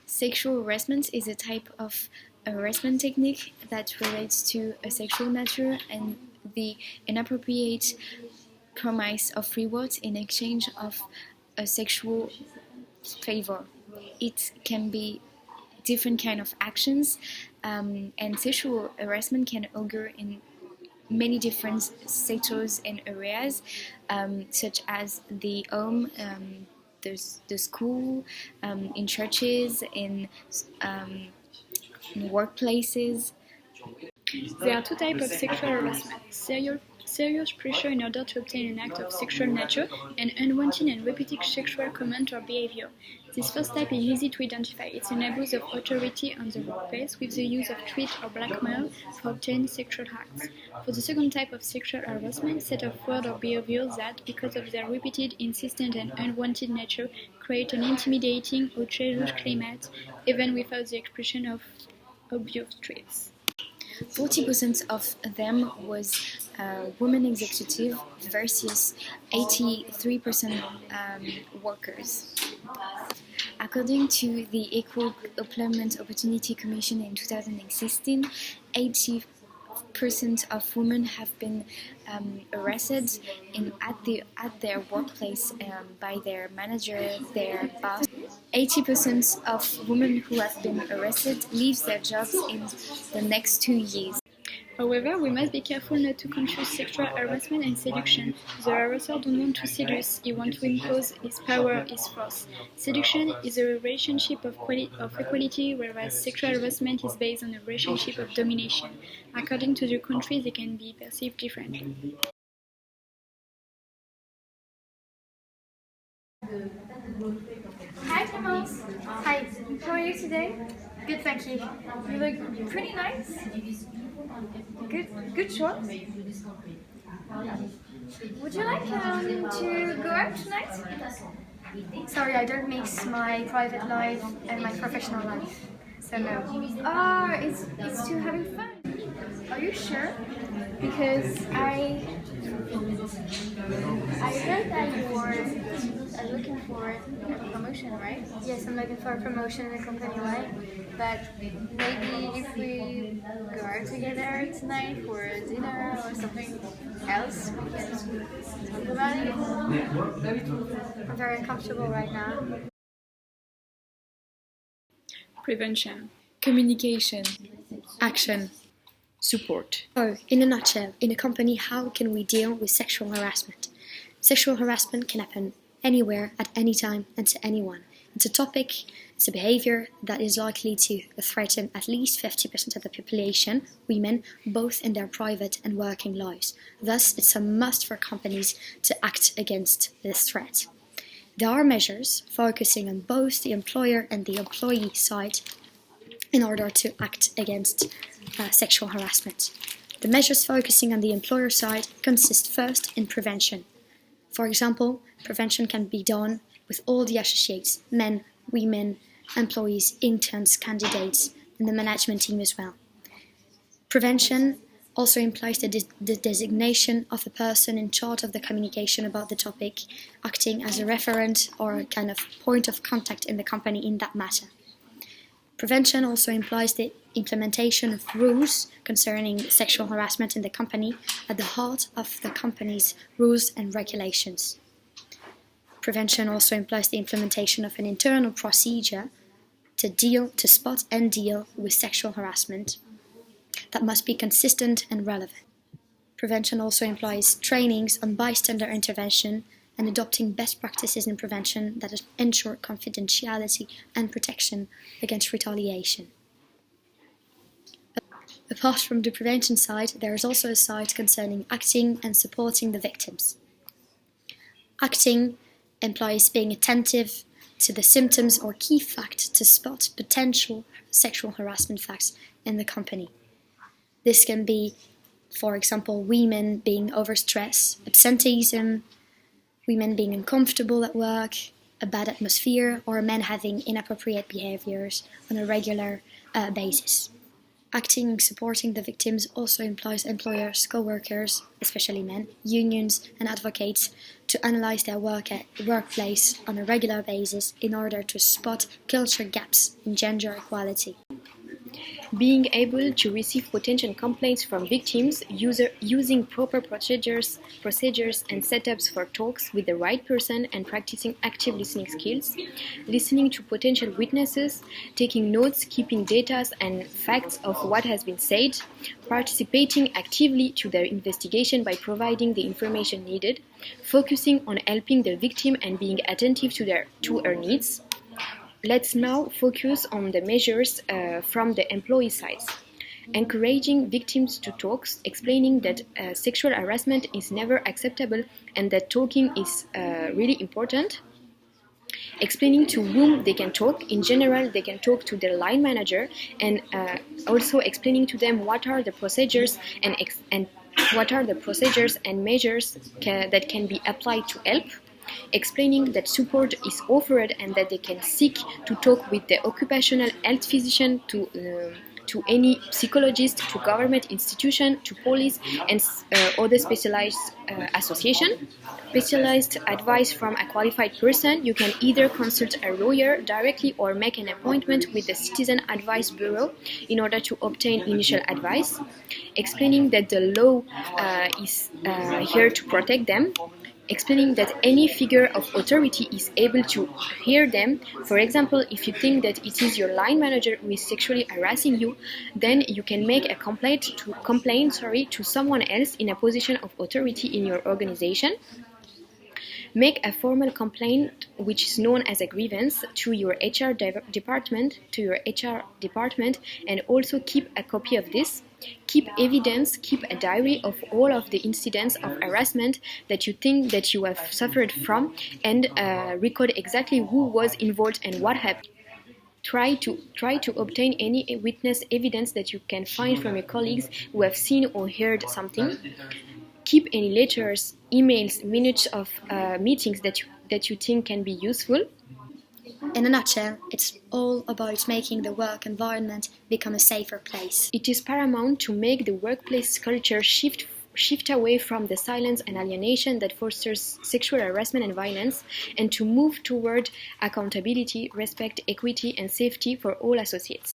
Sexual harassment is a type of harassment technique that relates to a sexual nature and the inappropriate promise of reward in exchange of a sexual favor. It can be different kind of actions, and sexual harassment can occur in many different sectors and areas, such as the home, the school, in churches, in workplaces. There are two types of sexual harassment: serious pressure in order to obtain an act of sexual nature, and unwanted and repeated sexual comment or behavior. This first type is easy to identify. It's an abuse of authority on the workplace with the use of threat or blackmail for obtaining sexual acts. For the second type of sexual harassment, set of words or behaviors that, because of their repeated, insistent, and unwanted nature, create an intimidating or treacherous climate, even without the expression of obvious threats. 40% of them was women executive versus 83% workers. According to the Equal Employment Opportunity Commission in 2016, 80% of women have been arrested at their workplace by their manager, their boss. 80% of women who have been arrested leave their jobs in the next 2 years. However, we must be careful not to confuse sexual harassment and seduction. The harasser don't want to seduce, he wants to impose his power, his force. Seduction is a relationship of equality, whereas sexual harassment is based on a relationship of domination. According to the country, they can be perceived differently. Hi, Thomas. Hi. How are you today? Good, thank you. You look pretty nice. Good choice. Would you like to go out tonight? Sorry, I don't mix my private life and my professional life. So no. Ah, it's to having fun. Are you sure? Because I heard that you were looking for a promotion, right? Yes, I'm looking for a promotion in a company, right? But maybe if we go out together tonight for a dinner or something else, we can talk about it. I'm very uncomfortable right now. Prevention. Communication. Action. Support. So, in a nutshell, in a company, how can we deal with sexual harassment? Sexual harassment can happen anywhere, at any time, and to anyone. It's a topic, it's a behavior that is likely to threaten at least 50% of the population, women, both in their private and working lives. Thus, it's a must for companies to act against this threat. There are measures focusing on both the employer and the employee side in order to act against sexual harassment. The measures focusing on the employer side consist first in prevention. For example, prevention can be done with all the associates, men, women, employees, interns, candidates, and the management team as well. Prevention also implies the designation of a person in charge of the communication about the topic, acting as a referent or a kind of point of contact in the company in that matter. Prevention also implies the implementation of rules concerning sexual harassment in the company at the heart of the company's rules and regulations. Prevention also implies the implementation of an internal procedure to spot and deal with sexual harassment that must be consistent and relevant. Prevention also implies trainings on bystander intervention and adopting best practices in prevention that ensure confidentiality and protection against retaliation. Apart from the prevention side, there is also a side concerning acting and supporting the victims. Acting implies being attentive to the symptoms or key facts to spot potential sexual harassment facts in the company. This can be, for example, women being overstressed, absenteeism, women being uncomfortable at work, a bad atmosphere, or men having inappropriate behaviors on a regular basis. Acting and supporting the victims also implies employers, co-workers, especially men, unions, and advocates to to analyze their workplace on a regular basis in order to spot culture gaps in gender equality. Being able to receive potential complaints from victims using proper procedures and setups for talks with the right person and practicing active listening skills, listening to potential witnesses, taking notes, keeping data and facts of what has been said, participating actively to their investigation by providing the information needed, focusing on helping the victim and being attentive to her needs. Let's now focus on the measures from the employee side. Encouraging victims to talk, explaining that sexual harassment is never acceptable and that talking is really important. Explaining to whom they can talk. In general, they can talk to their line manager, and also explaining to them what are the procedures and what are the procedures and measures that can be applied to help. Explaining that support is offered and that they can seek to talk with the occupational health physician, to any psychologist, to government institution, to police and other specialized association. Specialized advice from a qualified person. You can either consult a lawyer directly or make an appointment with the Citizen Advice Bureau in order to obtain initial advice. Explaining that the law is here to protect them. Explaining that any figure of authority is able to hear them. For example, if you think that it is your line manager who is sexually harassing you, then you can make a complaint to someone else in a position of authority in your organization. Make a formal complaint, which is known as a grievance, to your HR department, and also keep a copy of this. Keep evidence, keep a diary of all of the incidents of harassment that you think that you have suffered from, and record exactly who was involved and what happened. Try to obtain any witness evidence that you can find from your colleagues who have seen or heard something. Keep any letters, emails, minutes of meetings that you think can be useful. In a nutshell, it's all about making the work environment become a safer place. It is paramount to make the workplace culture shift away from the silence and alienation that fosters sexual harassment and violence, and to move toward accountability, respect, equity, and safety for all associates.